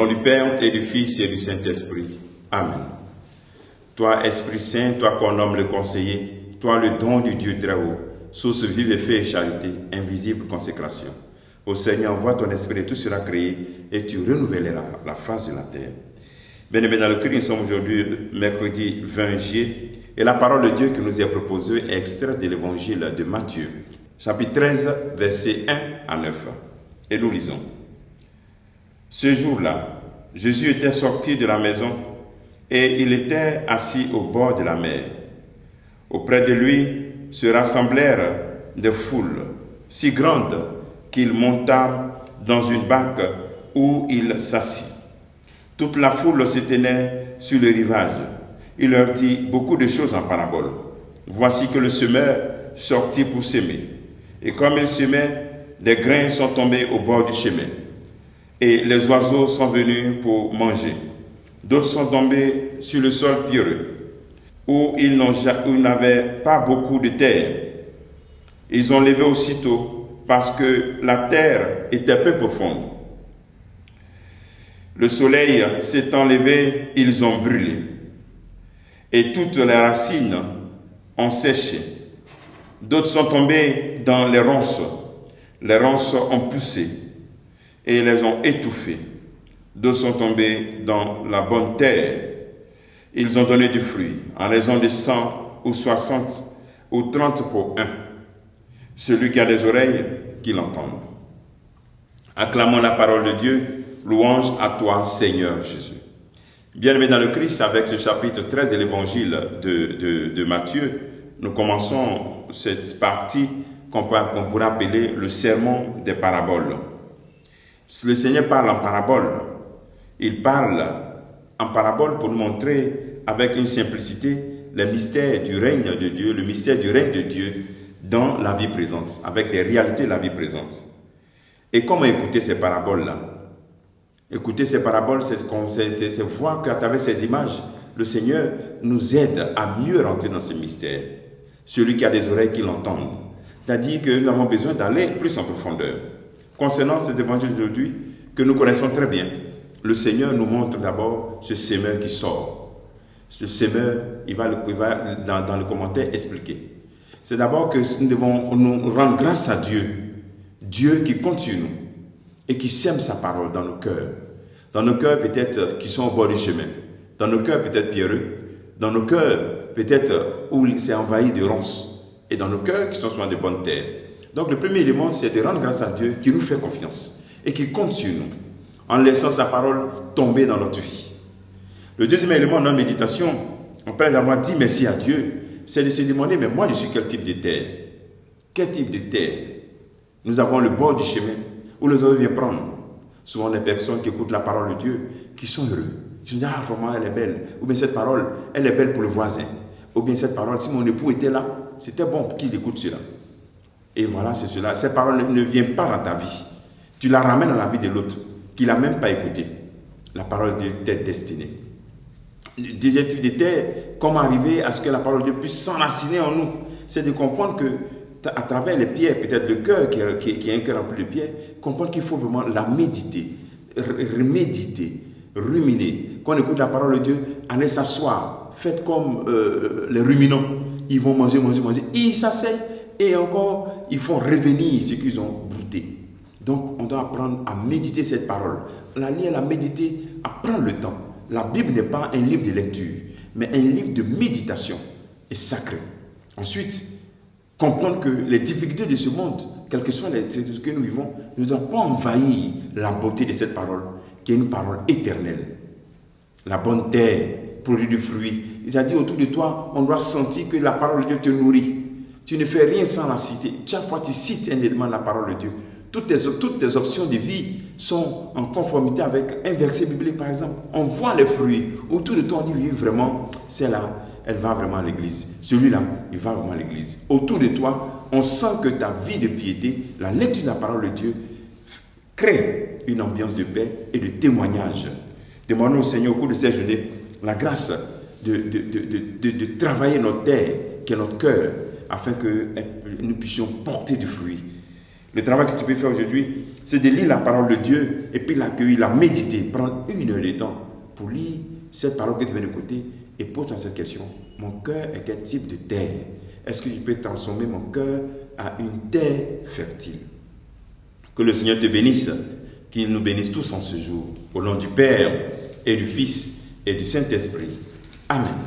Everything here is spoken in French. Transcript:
Au nom du Père et du Fils et du Saint-Esprit. Amen. Toi, Esprit Saint, toi qu'on nomme le conseiller, toi le don du Dieu très haut, source vive et fait et charité, invisible consécration. Ô Seigneur, envoie ton esprit et tout sera créé et tu renouvelleras la face de la terre. Bien-aimés dans le Christ, nous sommes aujourd'hui mercredi 20 juillet et la parole de Dieu qui nous est proposée est extraite de l'évangile de Matthieu, chapitre 13, versets 1 à 9. Et nous lisons. Ce jour-là, Jésus était sorti de la maison et il était assis au bord de la mer. Auprès de lui se rassemblèrent des foules si grandes qu'il monta dans une barque où il s'assit. Toute la foule se tenait sur le rivage. Il leur dit beaucoup de choses en parabole. Voici que le semeur sortit pour semer. Et comme il semait, des grains sont tombés au bord du chemin. Et les oiseaux sont venus pour manger. D'autres sont tombés sur le sol pierreux, où ils n'avaient pas beaucoup de terre. Ils ont levé aussitôt, parce que la terre était peu profonde. Le soleil s'étant levé, ils ont brûlé. Et toutes les racines ont séché. D'autres sont tombés dans les ronces. Les ronces ont poussé et les ont étouffés. D'autres sont tombés dans la bonne terre. Ils ont donné du fruit, en raison de 100 ou 60 ou 30 pour un. Celui qui a des oreilles, qu'il entende. Acclamons la parole de Dieu. Louange à toi, Seigneur Jésus. Bien-aimés dans le Christ, avec ce chapitre 13 de l'évangile de Matthieu, nous commençons cette partie qu'on pourrait appeler le sermon des paraboles. Le Seigneur parle en parabole. Il parle en parabole pour nous montrer avec une simplicité les mystères du règne de Dieu, le mystère du règne de Dieu dans la vie présente, avec des réalités de la vie présente. Et comment écouter ces paraboles-là? Écouter ces paraboles, c'est voir qu'à travers ces images, le Seigneur nous aide à mieux rentrer dans ce mystère. Celui qui a des oreilles, qu'il entende. C'est-à-dire que nous avons besoin d'aller plus en profondeur. Concernant cet évangile d'aujourd'hui, que nous connaissons très bien, le Seigneur nous montre d'abord ce semeur qui sort. Ce semeur, il va dans le commentaire expliquer. C'est d'abord que nous devons nous rendre grâce à Dieu. Dieu qui compte sur nous et qui sème sa parole dans nos cœurs. Dans nos cœurs peut-être qui sont au bord du chemin. Dans nos cœurs peut-être pierreux. Dans nos cœurs peut-être où il s'est envahi de ronces. Et dans nos cœurs qui sont souvent de bonnes terres. Donc le premier élément, c'est de rendre grâce à Dieu qui nous fait confiance et qui compte sur nous en laissant sa parole tomber dans notre vie. Le deuxième élément dans la méditation, après avoir dit merci à Dieu, c'est de se demander, mais moi je suis quel type de terre? Quel type de terre? Nous avons le bord du chemin où les autres viennent prendre. Souvent les personnes qui écoutent la parole de Dieu, qui sont heureux. Ils disent, ah vraiment elle est belle. Ou bien cette parole, elle est belle pour le voisin. Ou bien cette parole, si mon époux était là, c'était bon qu'il écoute cela. Et voilà, c'est cela. Cette parole ne vient pas dans ta vie. Tu la ramènes dans la vie de l'autre, qui ne l'a même pas écoutée. La parole de Dieu t'est destinée. Le deuxième type de terre, comment arriver à ce que la parole de Dieu puisse s'enraciner en nous? C'est de comprendre que à travers les pierres, peut-être le cœur qui est un cœur rempli de pierres, comprendre qu'il faut vraiment la méditer, reméditer, ruminer. Quand on écoute la parole de Dieu, allez s'asseoir, faites comme les ruminants. Ils vont manger, ils s'asseyent et encore, ils font revenir ce qu'ils ont brouté. Donc, on doit apprendre à méditer cette parole. La lire, la méditer, à prendre le temps. La Bible n'est pas un livre de lecture, mais un livre de méditation et sacré. Ensuite, comprendre que les difficultés de ce monde, quelles que soient les difficultés que nous vivons, ne doivent pas envahir la beauté de cette parole, qui est une parole éternelle. La bonne terre produit du fruit. C'est-à-dire, autour de toi, on doit sentir que la parole de Dieu te nourrit. Tu ne fais rien sans la citer. Chaque fois que tu cites un élément de la parole de Dieu, toutes tes options de vie sont en conformité avec un verset biblique, par exemple. On voit les fruits. Autour de toi, on dit, oui, vraiment, celle-là, elle va vraiment à l'église. Celui-là, il va vraiment à l'église. Autour de toi, on sent que ta vie de piété, la lecture de la parole de Dieu, crée une ambiance de paix et de témoignage. Demandons au Seigneur au cours de cette journée la grâce de travailler notre terre, qui est notre cœur, afin que nous puissions porter du fruit. Le travail que tu peux faire aujourd'hui, c'est de lire la parole de Dieu et puis l'accueillir, la méditer, prendre 1 heure de temps pour lire cette parole que tu viens d'écouter et pose-toi cette question. Mon cœur est quel type de terre? Est-ce que je peux transformer mon cœur à une terre fertile? Que le Seigneur te bénisse, qu'il nous bénisse tous en ce jour. Au nom du Père et du Fils et du Saint-Esprit. Amen.